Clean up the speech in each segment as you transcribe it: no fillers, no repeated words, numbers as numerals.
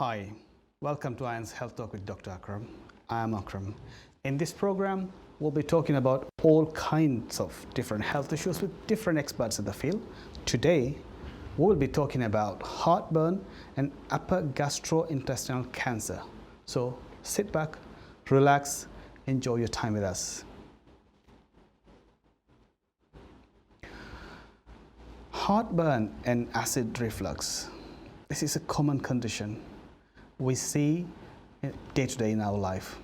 Hi, welcome to IAN's Health Talk with Dr. Akram. I am Akram. In this program, we'll be talking about all kinds of different health issues with different experts in the field. Today, we'll be talking about heartburn and upper gastrointestinal cancer. So sit back, relax, enjoy your time with us. Heartburn and acid reflux. This is a common condition we see day to day in our life.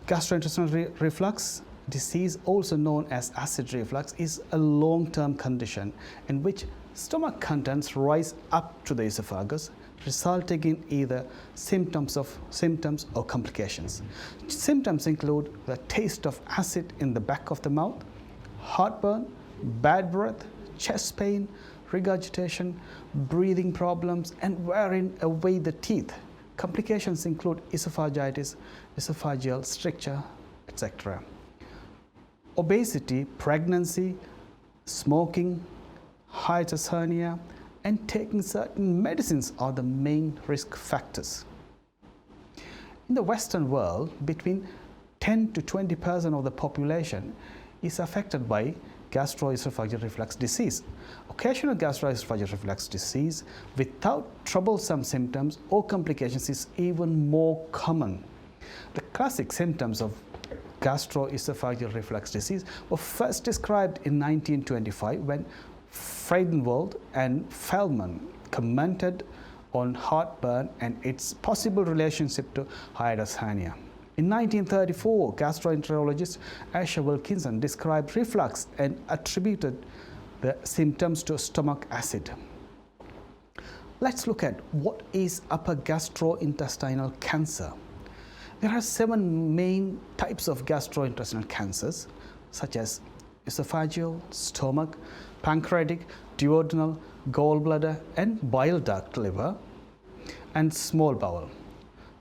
Gastrointestinal reflux disease, also known as acid reflux, is a long-term condition in which stomach contents rise up to the esophagus, resulting in either symptoms or complications. Symptoms include the taste of acid in the back of the mouth, heartburn, bad breath, chest pain, regurgitation, breathing problems, and wearing away the teeth. Complications include esophagitis, esophageal stricture, etc. Obesity, pregnancy, smoking, hiatus hernia, and taking certain medicines are the main risk factors. In the Western world, between 10 to 20% of the population is affected by gastroesophageal reflux disease. Occasional gastroesophageal reflux disease without troublesome symptoms or complications is even more common. The classic symptoms of gastroesophageal reflux disease were first described in 1925 when Freidenwald and Feldman commented on heartburn and its possible relationship to hiatus hernia. In 1934, gastroenterologist Asher Wilkinson described reflux and attributed the symptoms to stomach acid. Let's look at what is upper gastrointestinal cancer. There are 7 main types of gastrointestinal cancers, such as esophageal, stomach, pancreatic, duodenal, gallbladder, and bile duct liver, and small bowel.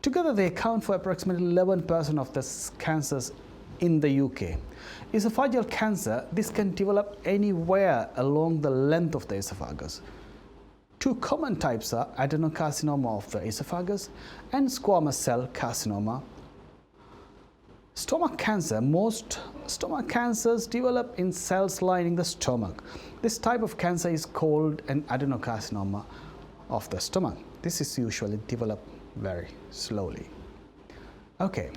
Together, they account for approximately 11% of the cancers in the UK. Esophageal cancer, this can develop anywhere along the length of the esophagus. 2 common types are adenocarcinoma of the esophagus and squamous cell carcinoma. Stomach cancer. Most stomach cancers develop in cells lining the stomach. This type of cancer is called an adenocarcinoma of the stomach. This is usually developed very slowly. Okay,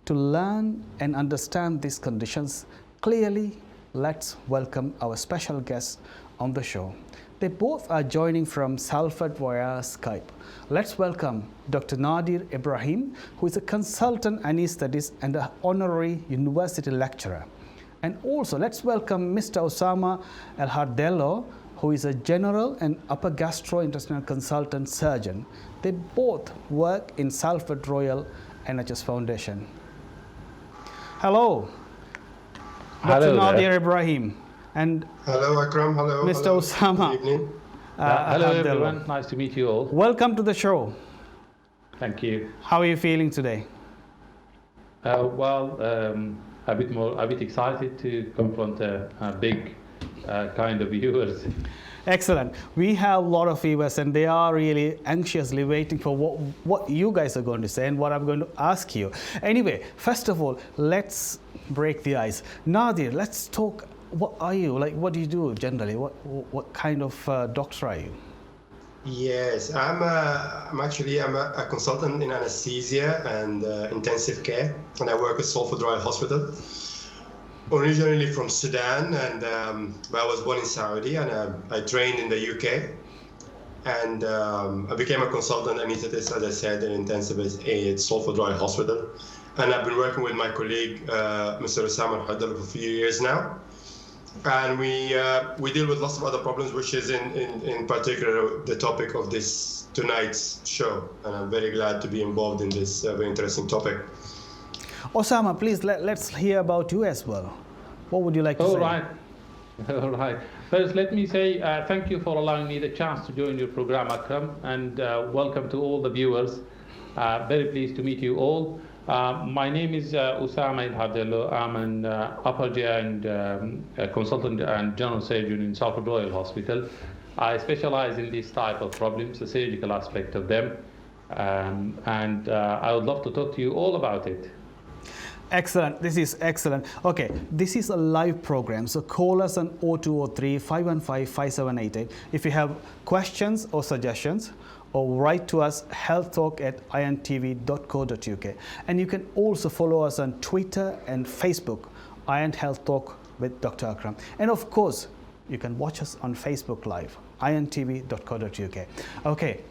to learn and understand these conditions clearly, let's welcome our special guests on the show. They both are joining from Salford via Skype. Let's welcome Dr. Nadir Ibrahim, who is a consultant anesthetist and an honorary university lecturer. And also let's welcome Mr. Osama El Hardello, who is a general and upper gastrointestinal consultant surgeon. They both work in Salford Royal NHS Foundation. Hello, Dr. Nadir Ibrahim. And hello, Akram. Hello, Mr. hello. Osama. Good evening. Hello, everyone. Nice to meet you all. Welcome to the show. Thank you. How are you feeling today? A bit excited to confront a big kind of viewers. Excellent. We have a lot of viewers and they are really anxiously waiting for what you guys are going to say and what I'm going to ask you. Anyway, first of all, let's break the ice. Nadir, let's talk. What are you? Like, what do you do generally? What kind of doctor are you? Yes, I'm a consultant in anesthesia and intensive care, and I work at Salford Royal Hospital. Originally from Sudan, and I was born in Saudi, and I trained in the UK, and I became a consultant anesthetist, as I said, in intensivist at Salford Royal Hospital, and I've been working with my colleague, Mr. Hardello, for a few years now. And we deal with lots of other problems, which is in particular the topic of this tonight's show. And I'm very glad to be involved in this very interesting topic. Osama, please let's hear about you as well. What would you like to say? All right. First, let me say thank you for allowing me the chance to join your program, Akram, and welcome to all the viewers. Very pleased to meet you all. My name is Osama El Hardello. I'm an upper GI and consultant and general surgeon in Salford Royal Hospital. I specialize in this type of problems, the surgical aspect of them, and I would love to talk to you all about it. Excellent. This is excellent. Okay, this is a live program, so call us on 0203 515 5788 if you have questions or suggestions, or write to us healthtalk@intv.co.uk. And you can also follow us on Twitter and Facebook, Iron Health Talk with Dr. Akram. And of course, you can watch us on Facebook Live, intv.co.uk. Okay.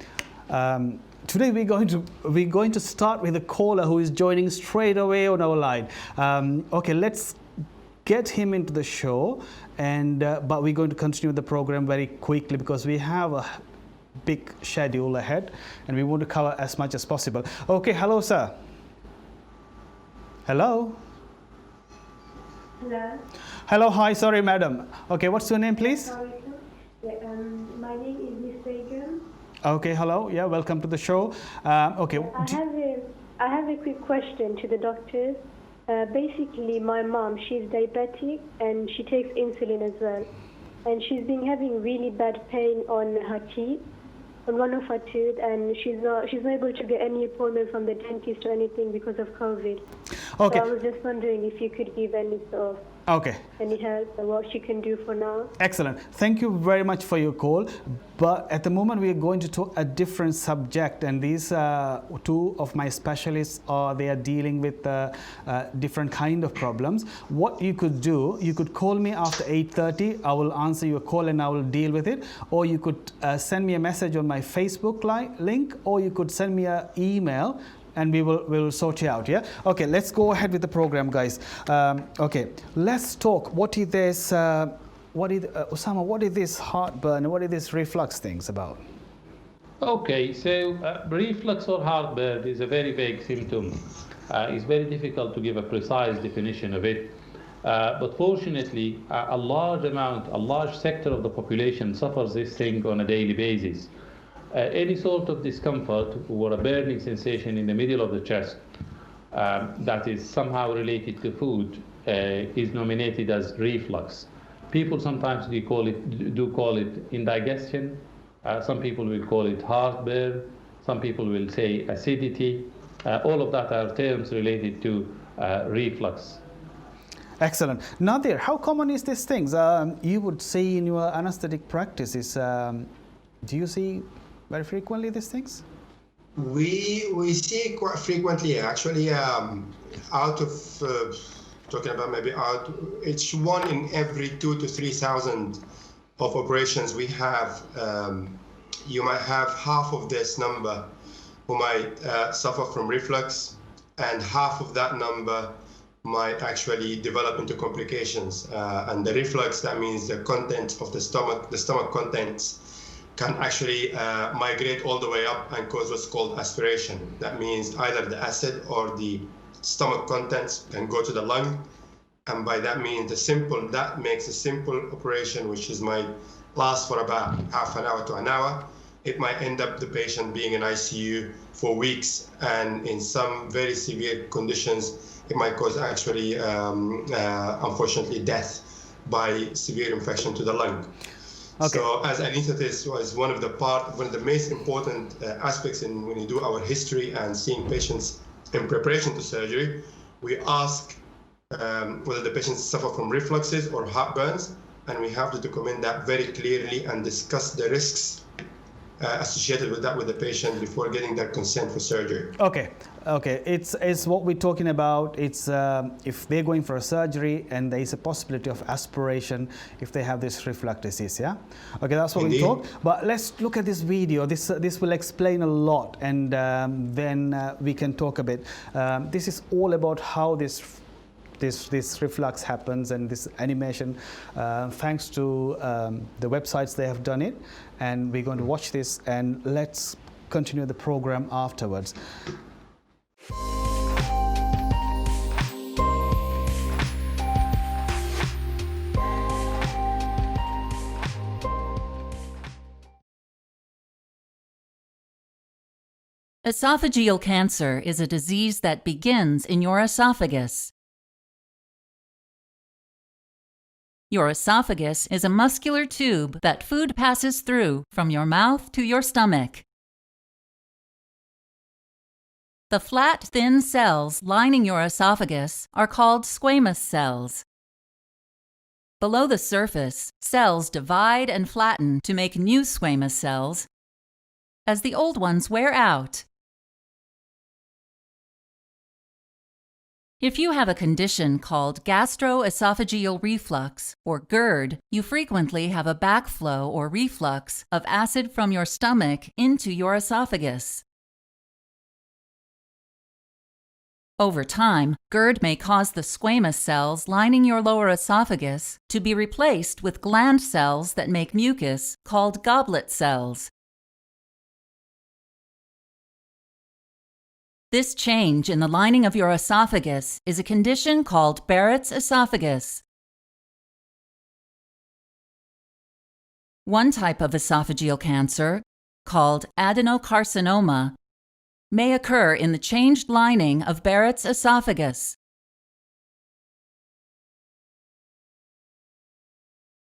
Today we're going to start with a caller who is joining straight away on our line. Okay, let's get him into the show, and but we're going to continue the program very quickly because we have a big schedule ahead and we want to cover as much as possible. Okay, hello sir. Hello. Hello. Hello, hi, sorry madam. Okay, what's your name please? Sorry, sir. Yeah, my name is Miss Begum. Okay, hello, yeah, welcome to the show. Okay. I have a quick question to the doctor. Basically, my mom, she's diabetic and she takes insulin as well. And she's been having really bad pain on her teeth, on one of her teeth, and she's not able to get any appointment from the dentist or anything because of COVID. Okay. So I was just wondering if you could give any sort of any help and what she can do for now. Excellent. Thank you very much for your call. But at the moment, we are going to talk a different subject, and these two of my specialists they are dealing with different kind of problems. What you could do, you could call me after 8:30. I will answer your call and I will deal with it. Or you could send me a message on my Facebook link, or you could send me an email, and we'll sort you out, yeah? Okay, let's go ahead with the program, guys. Okay, let's talk. What is this, Osama, what is this heartburn? What is this reflux things about? Okay, so reflux or heartburn is a very vague symptom. It's very difficult to give a precise definition of it. But fortunately, a large sector of the population suffers this thing on a daily basis. Any sort of discomfort or a burning sensation in the middle of the chest that is somehow related to food is nominated as reflux. People sometimes do call it indigestion. Some people will call it heartburn. Some people will say acidity. All of that are terms related to reflux. Excellent. Nadir, how common is these things? You would see in your anesthetic practices, do you see very frequently these things? We see quite frequently, actually. Out of talking about it's 1 in every 2,000 to 3,000 of operations we have. You might have half of this number who might suffer from reflux, and half of that number might actually develop into complications. And the reflux, that means the content of the stomach contents can actually migrate all the way up and cause what's called aspiration. That means either the acid or the stomach contents can go to the lung, and by that means that makes a simple operation, which might last for about half an hour to an hour. It might end up the patient being in ICU for weeks, and in some very severe conditions, it might cause actually, unfortunately, death by severe infection to the lung. Okay. So as anesthetist was one of the most important aspects when you do our history and seeing patients in preparation to surgery, we ask whether the patients suffer from refluxes or heartburns, and we have to document that very clearly and discuss the risks associated with that with the patient before getting their consent for surgery. Okay, it's what we're talking about. It's if they're going for a surgery and there is a possibility of aspiration if they have this reflux disease, yeah? Okay, that's what we talk. But let's look at this video. This will explain a lot, and then we can talk a bit. This is all about how this reflux happens, and this animation, thanks to the websites they have done it, and we're going to watch this, and let's continue the program afterwards. Esophageal cancer is a disease that begins in your esophagus. Your esophagus is a muscular tube that food passes through from your mouth to your stomach. The flat, thin cells lining your esophagus are called squamous cells. Below the surface, cells divide and flatten to make new squamous cells as the old ones wear out. If you have a condition called gastroesophageal reflux, or GERD, you frequently have a backflow or reflux of acid from your stomach into your esophagus. Over time, GERD may cause the squamous cells lining your lower esophagus to be replaced with gland cells that make mucus called goblet cells. This change in the lining of your esophagus is a condition called Barrett's esophagus. One type of esophageal cancer, called adenocarcinoma, may occur in the changed lining of Barrett's esophagus.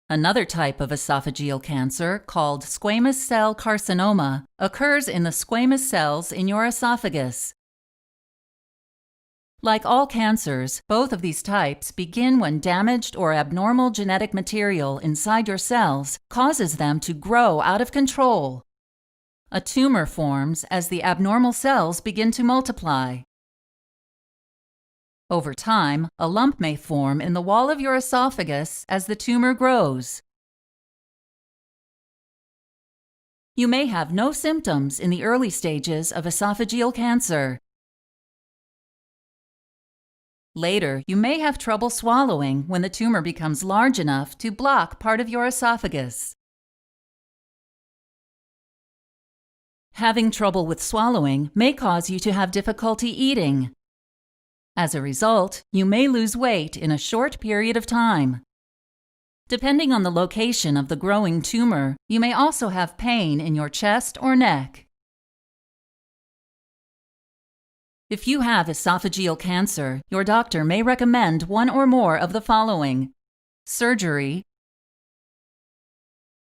Another type of esophageal cancer, called squamous cell carcinoma, occurs in the squamous cells in your esophagus. Like all cancers, both of these types begin when damaged or abnormal genetic material inside your cells causes them to grow out of control. A tumor forms as the abnormal cells begin to multiply. Over time, a lump may form in the wall of your esophagus as the tumor grows. You may have no symptoms in the early stages of esophageal cancer. Later, you may have trouble swallowing when the tumor becomes large enough to block part of your esophagus. Having trouble with swallowing may cause you to have difficulty eating. As a result, you may lose weight in a short period of time. Depending on the location of the growing tumor, you may also have pain in your chest or neck. If you have esophageal cancer, your doctor may recommend one or more of the following: surgery,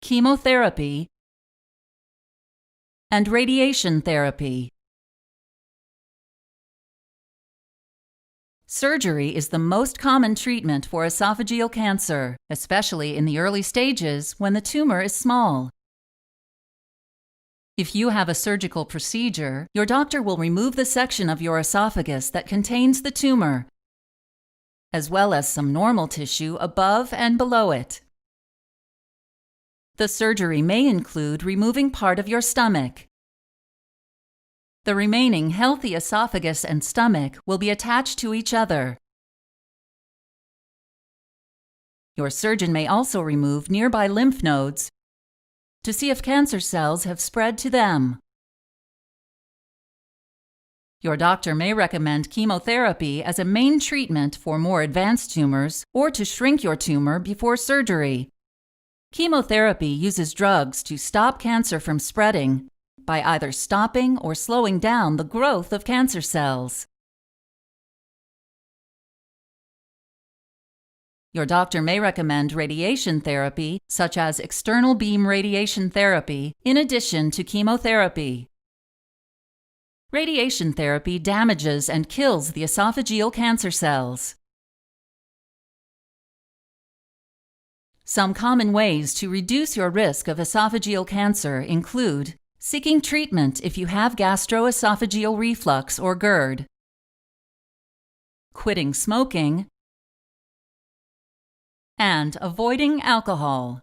chemotherapy, and radiation therapy. Surgery is the most common treatment for esophageal cancer, especially in the early stages when the tumor is small. If you have a surgical procedure, your doctor will remove the section of your esophagus that contains the tumor, as well as some normal tissue above and below it. The surgery may include removing part of your stomach. The remaining healthy esophagus and stomach will be attached to each other. Your surgeon may also remove nearby lymph nodes to see if cancer cells have spread to them. Your doctor may recommend chemotherapy as a main treatment for more advanced tumors or to shrink your tumor before surgery. Chemotherapy uses drugs to stop cancer from spreading by either stopping or slowing down the growth of cancer cells. Your doctor may recommend radiation therapy, such as external beam radiation therapy, in addition to chemotherapy. Radiation therapy damages and kills the esophageal cancer cells. Some common ways to reduce your risk of esophageal cancer include seeking treatment if you have gastroesophageal reflux or GERD, quitting smoking, and avoiding alcohol.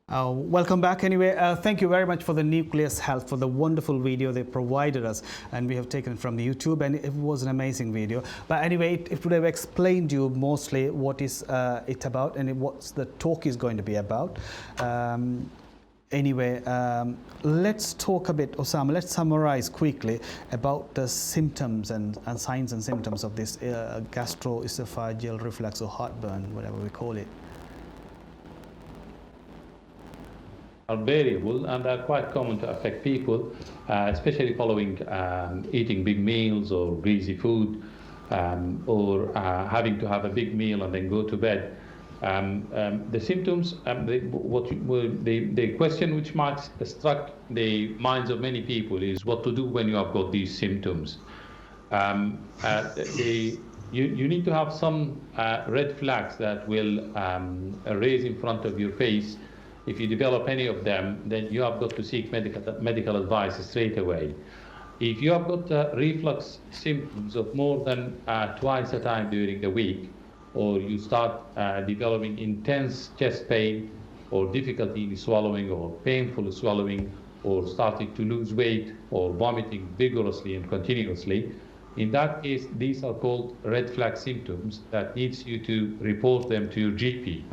Welcome back anyway. Thank you very much for the Nucleus Health for the wonderful video they provided us, and we have taken it from the YouTube, and it was an amazing video. But anyway, it would have explained you mostly what is it about and what the talk is going to be about. Anyway, let's talk a bit, Osama, let's summarize quickly about the symptoms and signs and symptoms of this gastroesophageal reflux or heartburn, whatever we call it. variable and are quite common to affect people, especially following eating big meals or greasy food, or having to have a big meal and then go to bed. The symptoms, the question which might struck the minds of many people is what to do when you have got these symptoms. You need to have some red flags that will raise in front of your face. If you develop any of them, then you have got to seek medical advice straight away. If you have got reflux symptoms of more than twice a time during the week, or you start developing intense chest pain, or difficulty in swallowing, or painful swallowing, or starting to lose weight, or vomiting vigorously and continuously, in that case, these are called red flag symptoms that needs you to report them to your GP.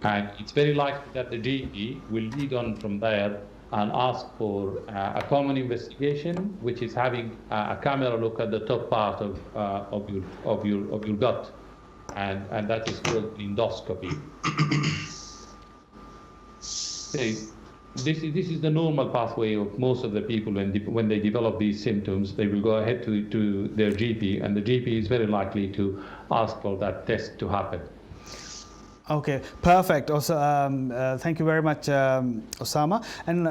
And it's very likely that the GP will lead on from there and ask for a common investigation, which is having a camera look at the top part of your gut, and that is called endoscopy. This is the normal pathway of most of the people when they develop these symptoms. They will go ahead to their GP, and the GP is very likely to ask for that test to happen. Okay, perfect. Also, thank you very much, Osama. And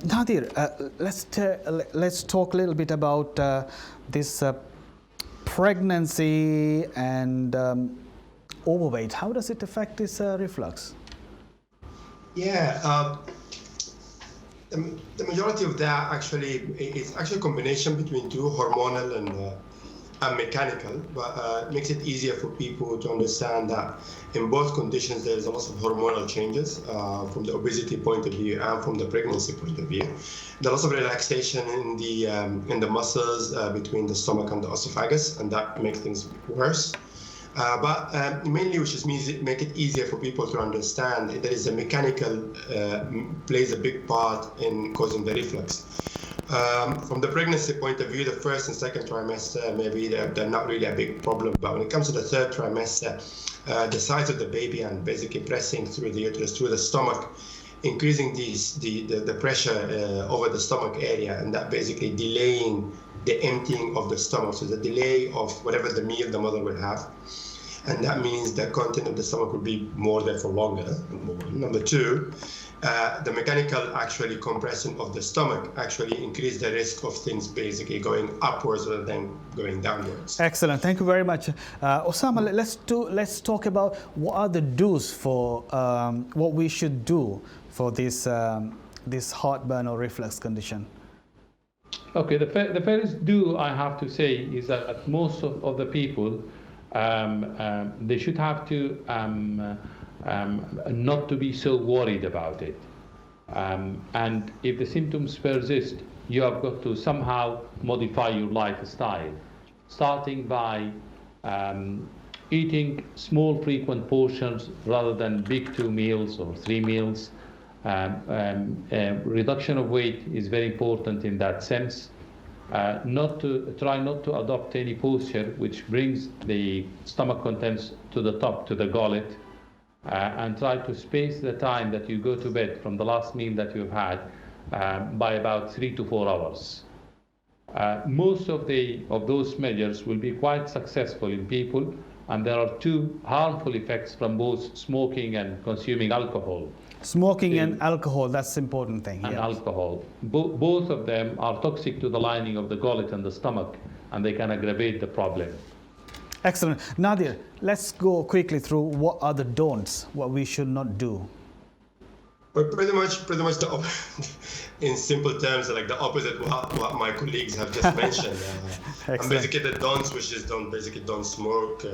Nadir, let's talk a little bit about this pregnancy and overweight. How does it affect this reflux? Yeah, the majority of that actually is actually a combination between two, hormonal and mechanical, but makes it easier for people to understand that in both conditions there is a lot of hormonal changes from the obesity point of view and from the pregnancy point of view. There's lots of relaxation in the muscles between the stomach and the esophagus, and that makes things worse. But mainly, which just means make it easier for people to understand, there is a mechanical plays a big part in causing the reflux. From the pregnancy point of view, the first and second trimester, maybe they're not really a big problem. But when it comes to the third trimester, the size of the baby and basically pressing through the uterus, through the stomach, increasing the pressure over the stomach area, and that basically delaying the emptying of the stomach. So the delay of whatever the meal the mother will have. And that means the content of the stomach will be more there for longer. Number two, the mechanical actually compression of the stomach actually increase the risk of things basically going upwards rather than going downwards. Excellent, thank you very much. Osama, let's talk about what are the do's for what we should do for this heartburn or reflux condition. Okay, the first do I have to say is that most of the people, they should have to not to be so worried about it. And if the symptoms persist, you have got to somehow modify your lifestyle, starting by eating small frequent portions rather than big 2 meals or 3 meals. Reduction of weight is very important in that sense. Try not to adopt any posture which brings the stomach contents to the top, to the gullet, and try to space the time that you go to bed from the last meal that you've had by about 3 to 4 hours. Most of those measures will be quite successful in people, and there are 2 harmful effects from both smoking and consuming alcohol. Smoking and alcohol, that's the important thing. And alcohol. Both of them are toxic to the lining of the gullet and the stomach, and they can aggravate the problem. Excellent. Nadir, let's go quickly through what are the don'ts, what we should not do. But pretty much in simple terms, like the opposite what my colleagues have just mentioned. And basically the don'ts, which is don't smoke,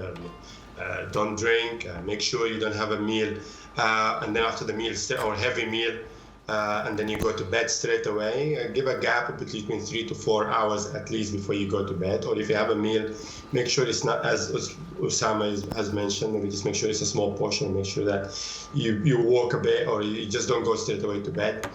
don't drink, make sure you don't have a meal, and then after the meal, or heavy meal, and then you go to bed straight away. Give a gap between 3 to 4 hours at least before you go to bed. Or if you have a meal, make sure it's not, as Osama has mentioned, maybe just make sure it's a small portion. Make sure that you walk a bit, or you just don't go straight away to bed,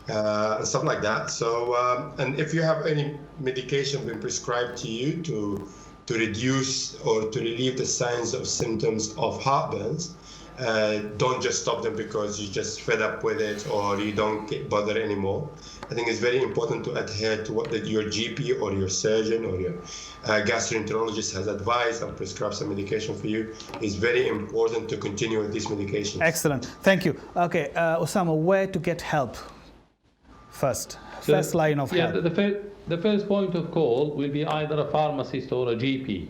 and stuff like that. So, and if you have any medication been prescribed to you to reduce or to relieve the signs of symptoms of heartburns, don't just stop them because you're just fed up with it or you don't get bothered anymore. I think it's very important to adhere to what your GP or your surgeon or your gastroenterologist has advised and prescribed some medication for you. It's very important to continue with these medications. Excellent. Thank you. Okay, Osama, where to get help first? So, first line of help. The first point of call will be either a pharmacist or a GP.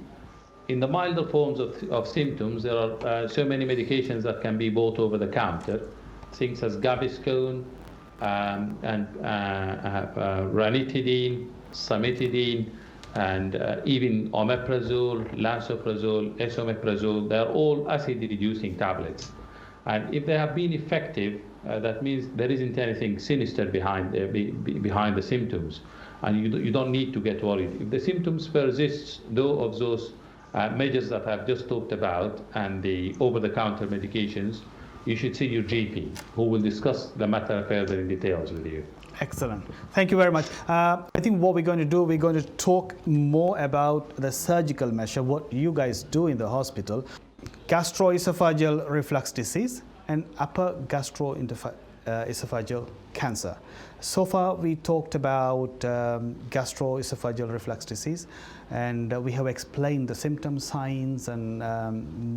In the milder forms of symptoms, there are so many medications that can be bought over the counter, things as Gaviscon and ranitidine, cimetidine, and even omeprazole, lansoprazole, esomeprazole. They are all acid-reducing tablets. And if they have been effective, that means there isn't anything sinister behind the symptoms, and you don't need to get worried. If the symptoms persist, though, of those measures that I've just talked about and the over-the-counter medications, you should see your GP, who will discuss the matter further in details with you. Excellent. Thank you very much. I think what we're going to do, we're going to talk more about the surgical measure, what you guys do in the hospital, gastroesophageal reflux disease and upper gastroesophageal cancer. So far, we talked about gastroesophageal reflux disease, and we have explained the symptoms, signs, and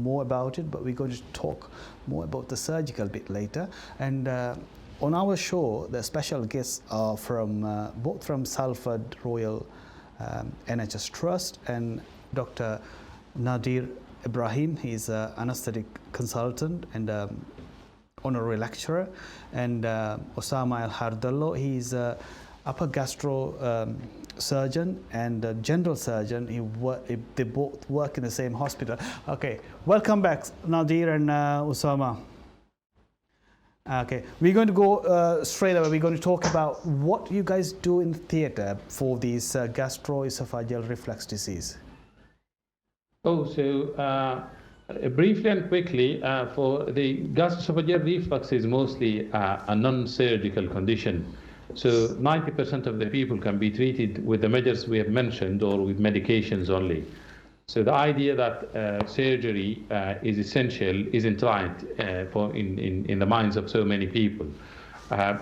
more about it, but we're going to talk more about the surgical bit later. And on our show, the special guests are from both from Salford Royal NHS Trust and Dr. Nadir Ibrahim. He's an anesthetic consultant and honorary lecturer, and Osama Al Hardello. He's a upper gastro surgeon and a general surgeon. They both work in the same hospital. Okay, welcome back, Nadir and Osama. Okay, we're going to go straight away. We're going to talk about what you guys do in theatre for these gastroesophageal reflux disease. Briefly and quickly, for the gastroesophageal reflux is mostly a non-surgical condition. So 90% of the people can be treated with the measures we have mentioned or with medications only. So the idea that surgery is essential isn't right in the minds of so many people.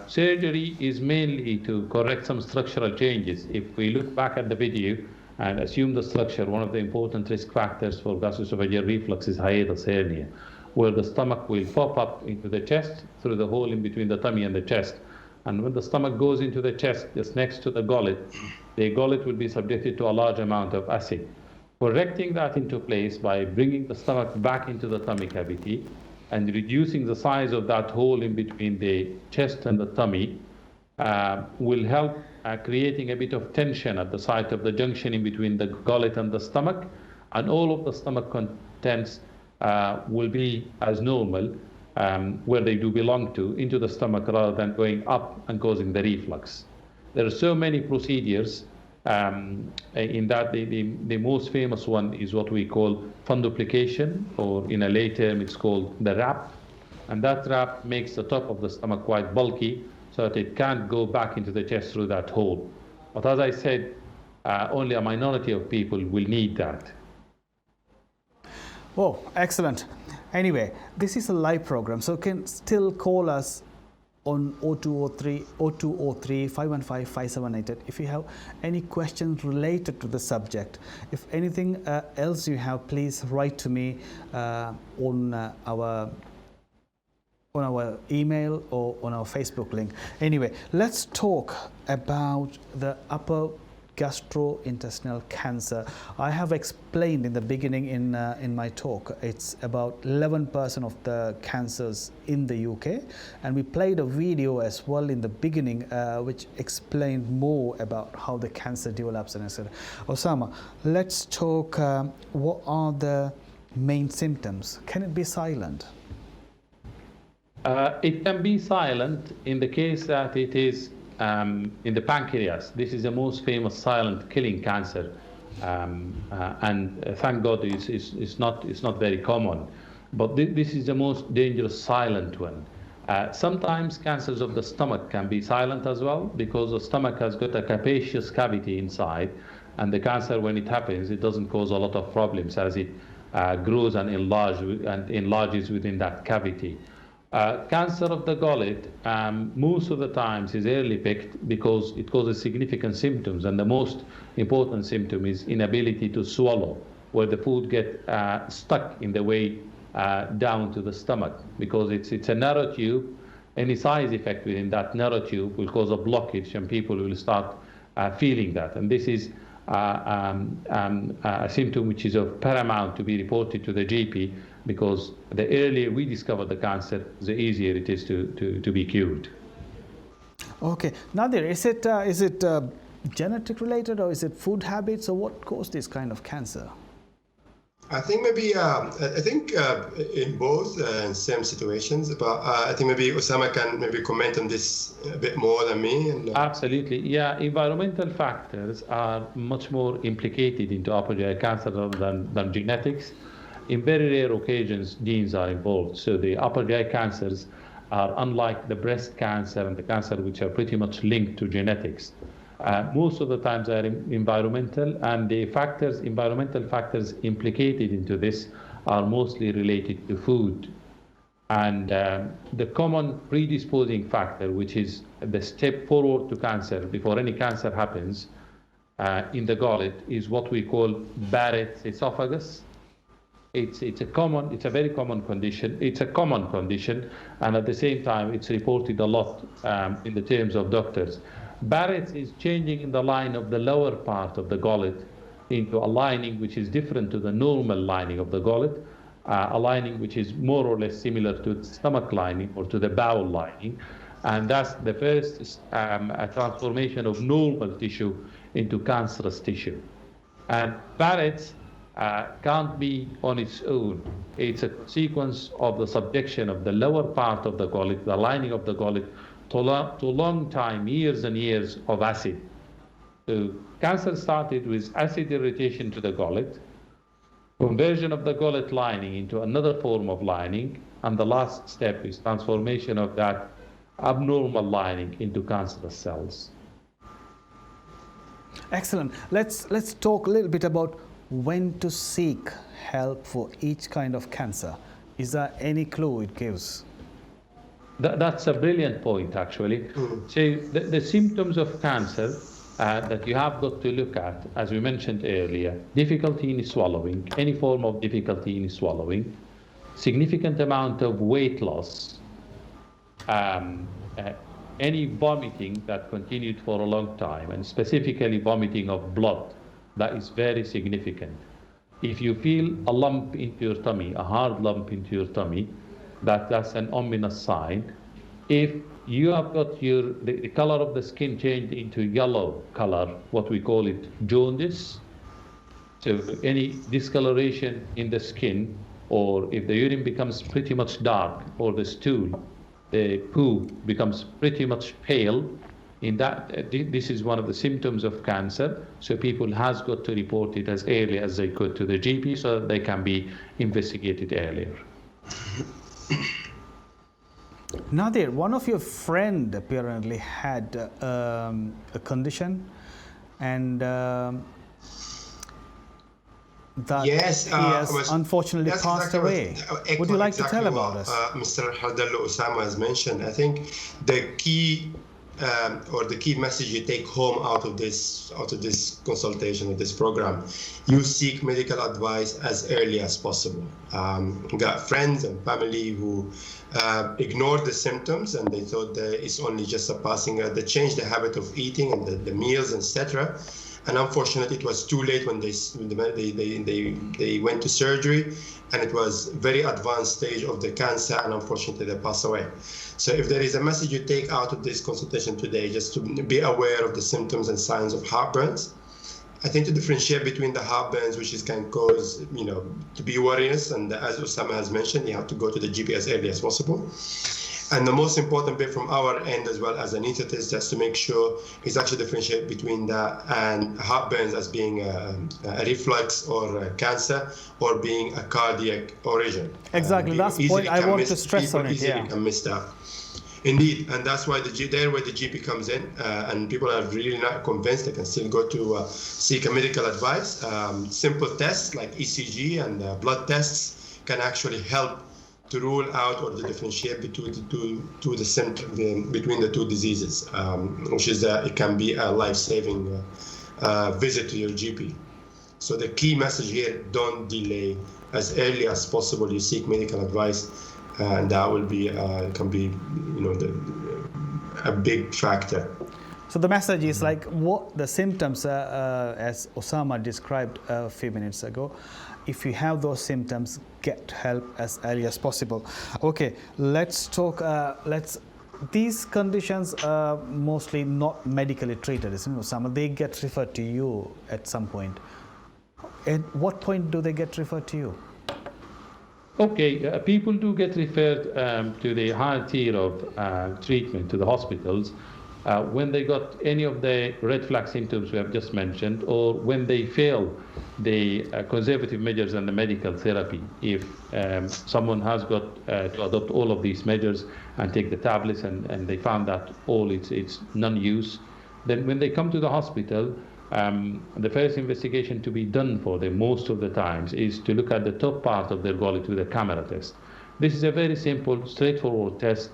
Surgery is mainly to correct some structural changes. If we look back at the video and assume the structure, one of the important risk factors for gastroesophageal reflux is hiatus hernia, where the stomach will pop up into the chest through the hole in between the tummy and the chest. And when the stomach goes into the chest, just next to the gullet will be subjected to a large amount of acid. Correcting that into place by bringing the stomach back into the tummy cavity and reducing the size of that hole in between the chest and the tummy will help creating a bit of tension at the site of the junction in between the gullet and the stomach, and all of the stomach contents will be as normal where they do belong to, into the stomach, rather than going up and causing the reflux. There are so many procedures in that the most famous one is what we call fundoplication, or in a lay term it's called the wrap, and that wrap makes the top of the stomach quite bulky so that it can't go back into the chest through that hole. But as I said, only a minority of people will need that. Oh, excellent. Anyway, this is a live program, so you can still call us on 0203 515 5788 if you have any questions related to the subject. If anything else you have, please write to me on our email or on our Facebook link. Anyway, let's talk about the upper gastrointestinal cancer. I have explained in the beginning in my talk, it's about 11% of the cancers in the UK, and we played a video as well in the beginning which explained more about how the cancer develops and etc. Osama, let's talk what are the main symptoms. Can it be silent? It can be silent in the case that it is in the pancreas. This is the most famous silent killing cancer, and thank God it's not very common. But this is the most dangerous silent one. Sometimes cancers of the stomach can be silent as well, because the stomach has got a capacious cavity inside, and the cancer, when it happens, it doesn't cause a lot of problems as it grows and enlarges within that cavity. Cancer of the gullet, most of the times is early picked because it causes significant symptoms, and the most important symptom is inability to swallow, where the food get stuck in the way down to the stomach, because it's a narrow tube. Any size effect within that narrow tube will cause a blockage, and people will start feeling that. And this is a symptom which is of paramount to be reported to the GP, because the earlier we discover the cancer, the easier it is to be cured. Okay. Nadir, is it genetic related, or is it food habits, or what caused this kind of cancer? I think maybe in both same situations, but I think maybe Osama can maybe comment on this a bit more than me. Absolutely, yeah. Environmental factors are much more implicated into upper GI cancer than genetics. In very rare occasions, genes are involved. So the upper GI cancers are unlike the breast cancer and the cancer, which are pretty much linked to genetics. Most of the times are environmental, and the environmental factors implicated into this are mostly related to food. And the common predisposing factor, which is the step forward to cancer before any cancer happens in the gullet, is what we call Barrett's esophagus. It's a very common condition. It's a common condition, and at the same time, it's reported a lot in the terms of doctors. Barrett's is changing in the line of the lower part of the gullet into a lining which is different to the normal lining of the gullet, a lining which is more or less similar to the stomach lining or to the bowel lining. And that's the first transformation of normal tissue into cancerous tissue. And Barrett's can't be on its own. It's a consequence of the subjection of the lower part of the gullet, the lining of the gullet, to long time, years and years of acid. So cancer started with acid irritation to the gullet, conversion of the gullet lining into another form of lining, and the last step is transformation of that abnormal lining into cancerous cells. Excellent. Let's talk a little bit about when to seek help for each kind of cancer. Is there any clue it gives? That's a brilliant point, actually. So the symptoms of cancer that you have got to look at, as we mentioned earlier, difficulty in swallowing, any form of difficulty in swallowing, significant amount of weight loss, any vomiting that continued for a long time, and specifically vomiting of blood, that is very significant. If you feel a lump into your tummy, a hard lump into your tummy, that's an ominous sign. If you have got the color of the skin changed into yellow color, what we call it jaundice, so any discoloration in the skin, or if the urine becomes pretty much dark, or the stool, the poo becomes pretty much pale, in that, this is one of the symptoms of cancer. So people has got to report it as early as they could to the GP so that they can be investigated earlier. Nadir, one of your friend apparently had a condition, and that yes, he has unfortunately passed away. Would you like to tell about us? Mr. Hardello Osama has mentioned. I think the key or the key message you take home out of this consultation, of this program, you seek medical advice as early as possible. Got friends and family who ignored the symptoms, and they thought that it's only just a passing. They changed the habit of eating and the meals, etc. And unfortunately, it was too late when they went to surgery, and it was very advanced stage of the cancer, and unfortunately they passed away. So if there is a message you take out of this consultation today, just to be aware of the symptoms and signs of heartburns. I think to differentiate between the heartburns, which can cause, to be worrisome, and as Osama has mentioned, you have to go to the GP as early as possible. And the most important bit from our end as well as anesthetist, just to make sure is actually differentiate between that and heartburns as being a reflux or a cancer, or being a cardiac origin. Exactly, that's the point I want to stress on it. Easily can miss that. Indeed, and that's why there where the GP comes in, and people are really not convinced, they can still go to seek a medical advice. Simple tests like ECG and blood tests can actually help to rule out or to differentiate between the two diseases, which is it can be a life-saving visit to your GP. So the key message here: don't delay. As early as possible, you seek medical advice, and that will be can be a big factor. So the message is like what the symptoms, as Osama described a few minutes ago. If you have those symptoms, get help as early as possible. Okay, let's talk. These conditions are mostly not medically treated, isn't it, Osama? They get referred to you at some point. At what point do they get referred to you? Okay, people do get referred to the higher tier of treatment, to the hospitals, when they got any of the red flag symptoms we have just mentioned, or when they fail the conservative measures and the medical therapy. If someone has got to adopt all of these measures and take the tablets and they found that all it's non-use, then when they come to the hospital, the first investigation to be done for them most of the times is to look at the top part of their gullet with a camera test. This is a very simple, straightforward test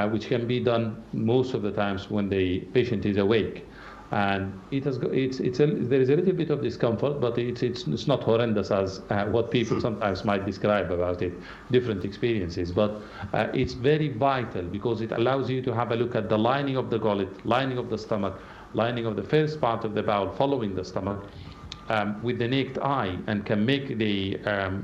which can be done most of the times when the patient is awake. And there is a little bit of discomfort, but it's not horrendous as what people sometimes might describe about it, different experiences. But it's very vital because it allows you to have a look at the lining of the gullet, lining of the stomach, lining of the first part of the bowel following the stomach with the naked eye, and can make the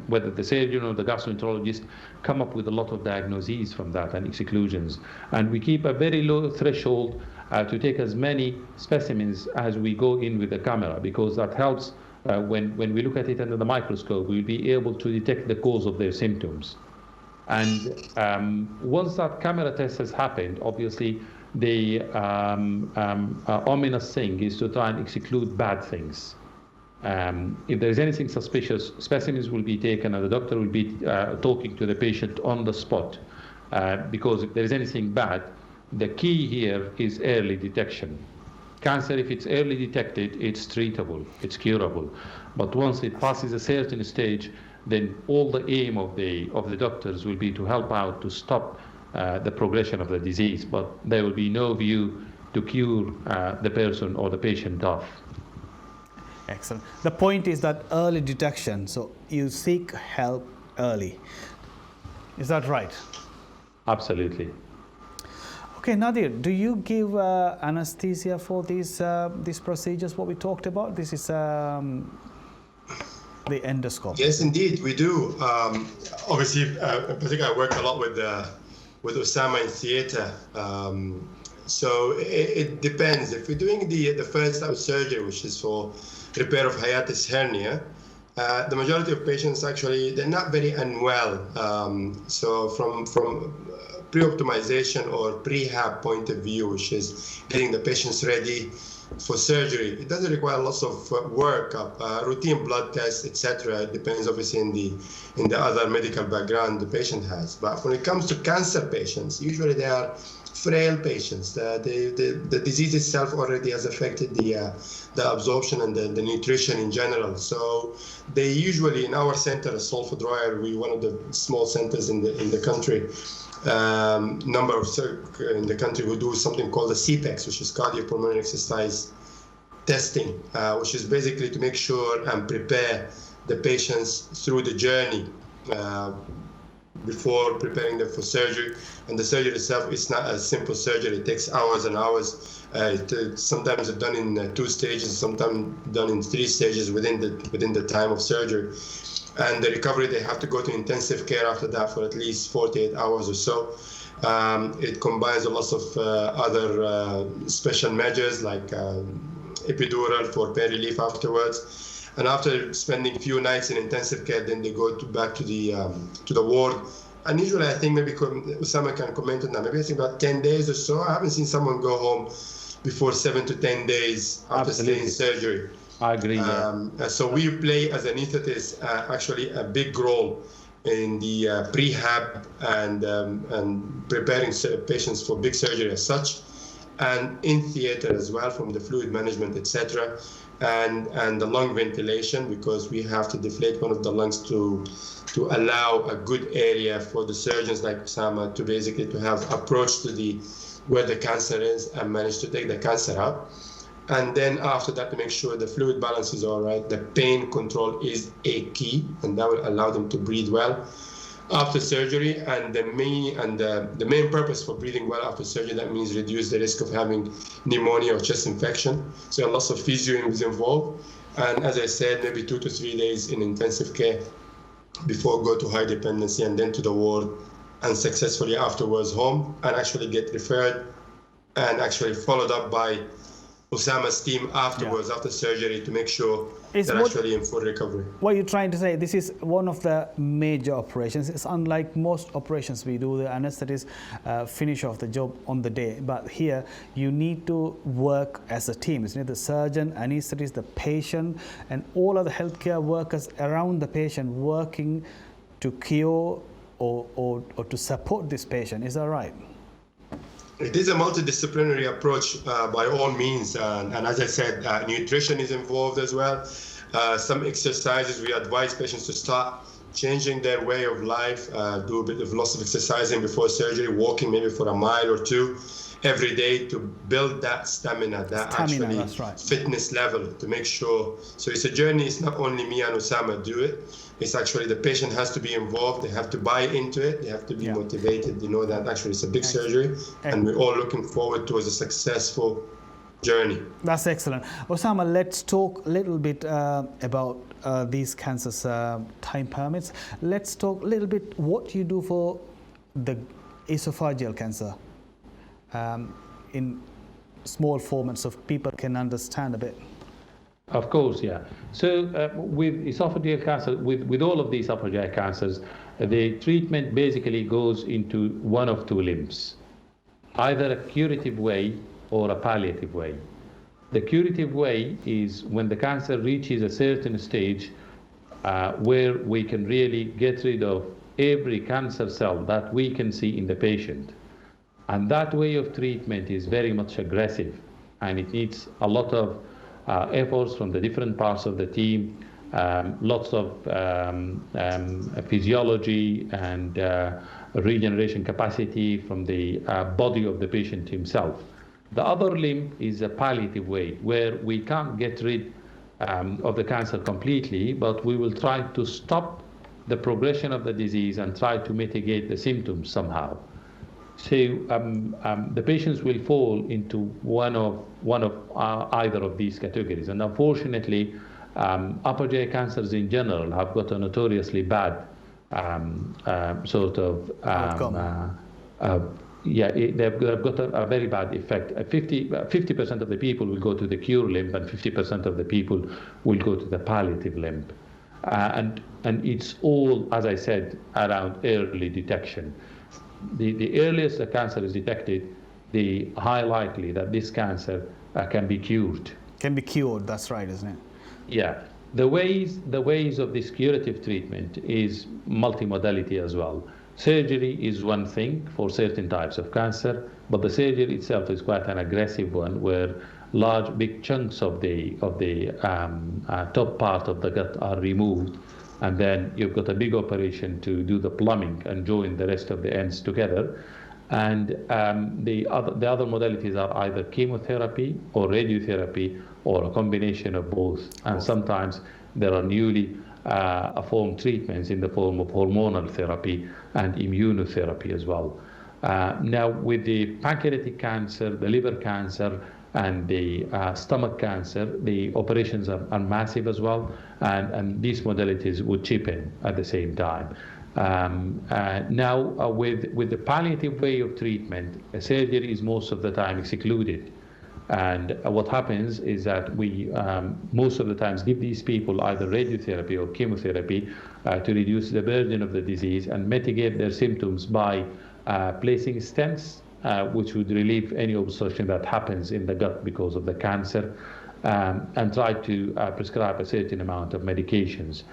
whether the surgeon or the gastroenterologist come up with a lot of diagnoses from that and exclusions. And we keep a very low threshold to take as many specimens as we go in with the camera, because that helps when we look at it under the microscope, we'll be able to detect the cause of their symptoms. And once that camera test has happened, obviously the ominous thing is to try and exclude bad things. If there is anything suspicious, specimens will be taken and the doctor will be talking to the patient on the spot, because if there is anything bad, the key here is early detection. Cancer, if it's early detected, it's treatable, it's curable. But once it passes a certain stage, then all the aim of the doctors will be to help out to stop the progression of the disease, but there will be no view to cure the person or the patient off. Excellent. The point is that early detection, so you seek help early. Is that right? Absolutely. Okay, Nadir, do you give anesthesia for these procedures, what we talked about? This is the endoscope. Yes, indeed, we do. Obviously, in particular, I work a lot with Osama in theater. So it depends. If we're doing the first type of surgery, which is for repair of hiatus hernia, the majority of patients actually, they're not very unwell. So from pre-optimization or prehab point of view, which is getting the patients ready for surgery, it doesn't require lots of workup, routine blood tests, etc. It depends obviously in the other medical background the patient has. But when it comes to cancer patients, usually they are frail patients. The disease itself already has affected the absorption and the nutrition in general. So they usually, in our center, Sulfur Dryer, we're one of the small centers in the country, number of in the country who do something called the CPEX, which is cardiopulmonary exercise testing, which is basically to make sure and prepare the patients through the journey before preparing them for surgery. And the surgery itself is not a simple surgery. It takes hours and hours. Sometimes it's done in 2 stages, sometimes done in 3 stages within the time of surgery. And the recovery, they have to go to intensive care after that for at least 48 hours or so. It combines a lot of other special measures like epidural for pain relief afterwards. And after spending a few nights in intensive care, then they go back to the ward. And usually, I think maybe Osama can comment on that. Maybe I think about 10 days or so. I haven't seen someone go home before 7 to 10 days after staying in surgery. I agree. So we play as anesthetists actually a big role in the prehab and preparing patients for big surgery as such, and in theater as well, from the fluid management, etc., and the lung ventilation, because we have to deflate one of the lungs to allow a good area for the surgeons like Osama to basically to have approach to the where the cancer is and manage to take the cancer out. And then after that, to make sure the fluid balance is all right, the pain control is a key, and that will allow them to breathe well after surgery. And the main purpose for breathing well after surgery, that means reduce the risk of having pneumonia or chest infection. So lots of physio is involved. And as I said, maybe 2 to 3 days in intensive care before go to high dependency and then to the ward, and successfully afterwards home, and actually get referred and actually followed up by Osama's team afterwards, after surgery, to make sure they're actually in full recovery. What you're trying to say, this is one of the major operations. It's unlike most operations we do. The anesthetist finish off the job on the day, but here you need to work as a team. It's the surgeon, anesthetist, the patient, and all of the healthcare workers around the patient working to cure or to support this patient. Is that right? It is a multidisciplinary approach by all means, and as I said, nutrition is involved as well. Some exercises, we advise patients to start changing their way of life, do a bit of lots of exercising before surgery, walking maybe for a mile or two every day to build that stamina, actually that's right. fitness level, to make sure. So it's a journey. It's not only me and Osama do it. It's actually the patient has to be involved. They have to buy into it. They have to be motivated. You know that actually it's a big surgery, and we're all looking forward towards a successful journey. That's excellent. Osama, let's talk a little bit about these cancers, time permits. Let's talk a little bit what you do for the esophageal cancer in small formats so people can understand a bit. Of course, yeah. So with esophageal cancer, with all of these esophageal cancers, the treatment basically goes into one of two limbs, either a curative way or a palliative way. The curative way is when the cancer reaches a certain stage where we can really get rid of every cancer cell that we can see in the patient. And that way of treatment is very much aggressive, and it needs a lot of efforts from the different parts of the team, lots of physiology and regeneration capacity from the body of the patient himself. The other limb is a palliative way, where we can't get rid of the cancer completely, but we will try to stop the progression of the disease and try to mitigate the symptoms somehow. So the patients will fall into one of either of these categories. And unfortunately, upper GI cancers in general have got a notoriously bad sort of they've got a very bad effect. 50% of the people will go to the cure limb, and 50% of the people will go to the palliative limb. And it's all, as I said, around early detection. The earliest the cancer is detected, the high likely that this cancer can be cured. Can be cured, that's right, isn't it? Yeah. The ways of this curative treatment is multimodality as well. Surgery is one thing for certain types of cancer, but the surgery itself is quite an aggressive one, where big chunks of the top part of the gut are removed, and then you've got a big operation to do the plumbing and join the rest of the ends together. And the other modalities are either chemotherapy or radiotherapy or a combination of both. And sometimes there are newly formed treatments in the form of hormonal therapy and immunotherapy as well. Now, with the pancreatic cancer, the liver cancer, and the stomach cancer, the operations are massive as well, and these modalities would chip in at the same time. Now, with the palliative way of treatment, surgery is most of the time excluded. And what happens is that we most of the times give these people either radiotherapy or chemotherapy to reduce the burden of the disease and mitigate their symptoms by placing stents, which would relieve any obstruction that happens in the gut because of the cancer, and try to prescribe a certain amount of medications.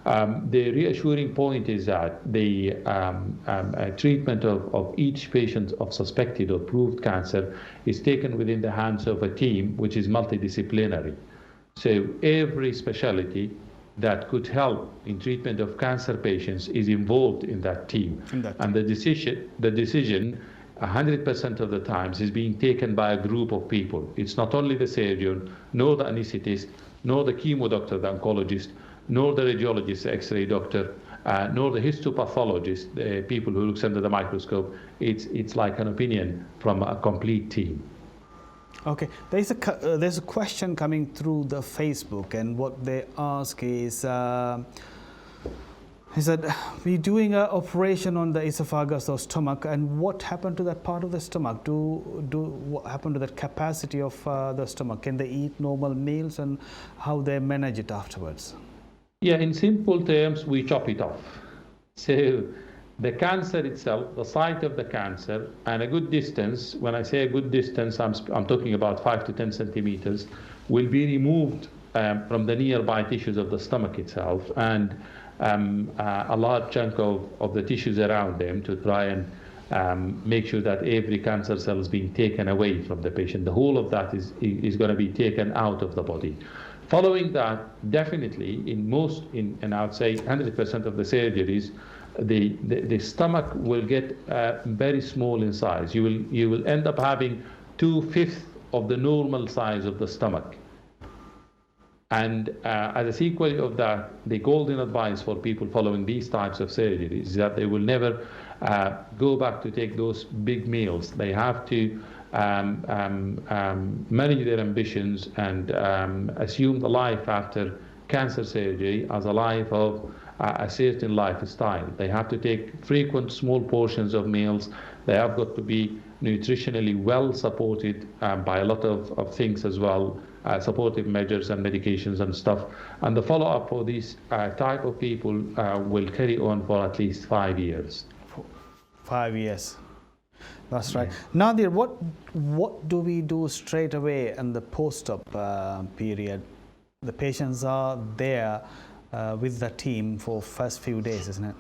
The reassuring point is that the treatment of each patient of suspected or proved cancer is taken within the hands of a team which is multidisciplinary. So every specialty that could help in treatment of cancer patients is involved in that team. And the decision 100% of the times is being taken by a group of people. It's not only the surgeon, nor the anesthetist, nor the chemo doctor, the oncologist, nor the radiologist, the X-ray doctor, nor the histopathologist, the people who looks under the microscope. It's like an opinion from a complete team. Okay, there's a question coming through the Facebook, and what they ask is that we're doing an operation on the esophagus or stomach, and what happened to that part of the stomach? What happened to that capacity of the stomach? Can they eat normal meals, and how they manage it afterwards? Yeah, in simple terms, we chop it off. So the cancer itself, the site of the cancer, and a good distance, when I say a good distance, I'm talking about 5 to 10 centimeters, will be removed from the nearby tissues of the stomach itself, and a large chunk of the tissues around them to try and make sure that every cancer cell is being taken away from the patient. The whole of that is going to be taken out of the body. Following that, definitely, and I would say 100% of the surgeries, the stomach will get very small in size. You will end up having 2/5 of the normal size of the stomach. And as a sequel of that, the golden advice for people following these types of surgeries is that they will never go back to take those big meals. They have to manage their ambitions and assume the life after cancer surgery as a life of a certain lifestyle. They have to take frequent small portions of meals. They have got to be nutritionally well supported by a lot of things as well, supportive measures and medications and stuff. And the follow-up for these type of people will carry on for at least 5 years. 5 years. That's right. Nadir, what do we do straight away in the post-op period? The patients are there with the team for first few days, isn't it?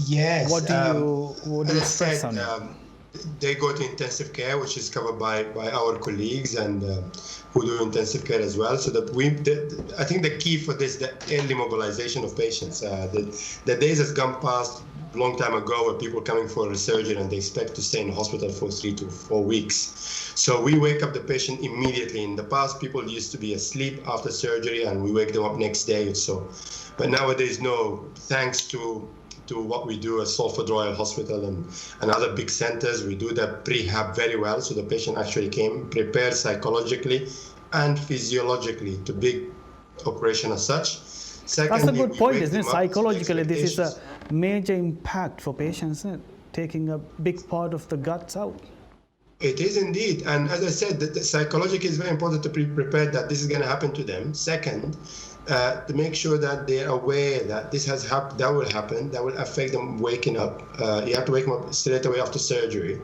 Yes. What do you stress on it? They go to intensive care, which is covered by our colleagues and who do intensive care as well. So that I think the key for this, the early mobilization of patients. The days has gone past a long time ago where people coming for a surgery and they expect to stay in the hospital for 3 to 4 weeks. So we wake up the patient immediately. In the past, people used to be asleep after surgery and we wake them up next day or so. But nowadays, no, thanks to what we do at Salford Royal Hospital and other big centers, we do the prehab very well. So the patient actually came prepared psychologically and physiologically to big operation as such. Secondly, that's a good point, isn't it? Psychologically, this is a major impact for patients, isn't it? Taking a big part of the guts out. It is indeed. And as I said, the psychologically is very important to be prepared that this is going to happen to them. Second, to make sure that they're aware that this has happened, that will happen, that will affect them waking up. You have to wake them up straight away after surgery.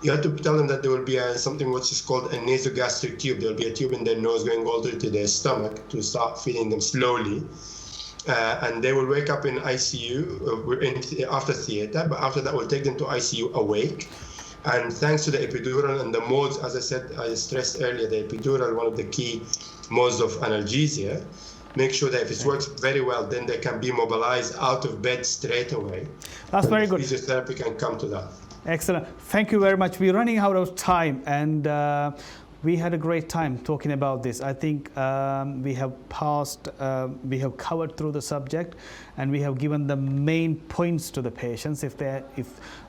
You have to tell them that there will be something which is called a nasogastric tube. There will be a tube in their nose going all the way to their stomach to start feeding them slowly. And they will wake up in ICU after theater, but after that we'll take them to ICU awake. And thanks to the epidural and the modes, as I said, I stressed earlier, the epidural, one of the key modes of analgesia, make sure that if it works very well, then they can be mobilized out of bed straight away. That's very good. Physiotherapy can come to that. Excellent. Thank you very much. We're running out of time, and we had a great time talking about this. I think we have covered through the subject, and we have given the main points to the patients. If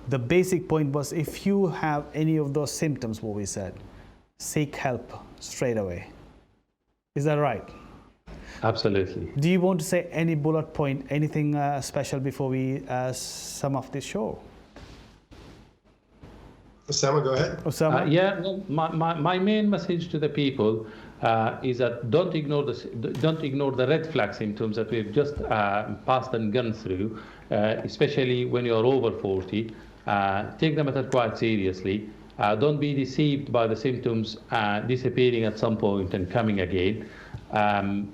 the basic point was, if you have any of those symptoms, what we said, seek help straight away. Is that right? Absolutely. Do you want to say any bullet point, anything special before we sum up this show? Osama, go ahead. Osama? My main message to the people is that don't ignore the red flag symptoms that we've just passed and gone through, especially when you're over 40. Take the matter quite seriously. Don't be deceived by the symptoms disappearing at some point and coming again.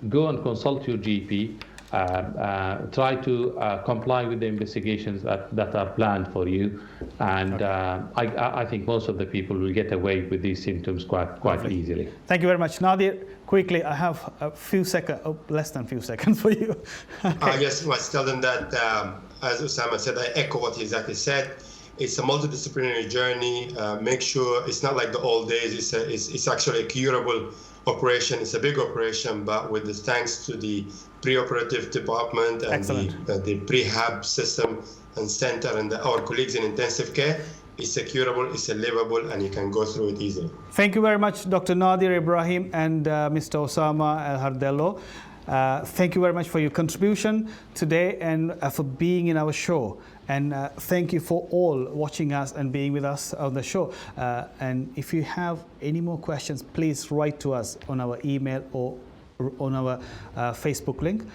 Go and consult your GP. try to comply with the investigations that are planned for you, and I think most of the people will get away with these symptoms quite easily. Thank you very much. Nadir, quickly, I have a few seconds, less than a few seconds for you. Yes, I must tell them that, as Osama said, I echo what he exactly said. It's a multidisciplinary journey. Make sure it's not like the old days. It's actually a curable operation. It's a big operation, but with the thanks to the preoperative department and the prehab system and center and our colleagues in intensive care, it's a curable, it's a livable, and you can go through it easily. Thank you very much, Dr. Nadir Ibrahim and Mr. Osama Hardello. Thank you very much for your contribution today and for being in our show. And thank you for all watching us and being with us on the show. And if you have any more questions, please write to us on our email or on our Facebook link.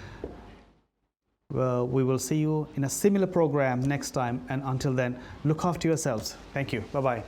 Well, we will see you in a similar program next time. And until then, look after yourselves. Thank you. Bye-bye.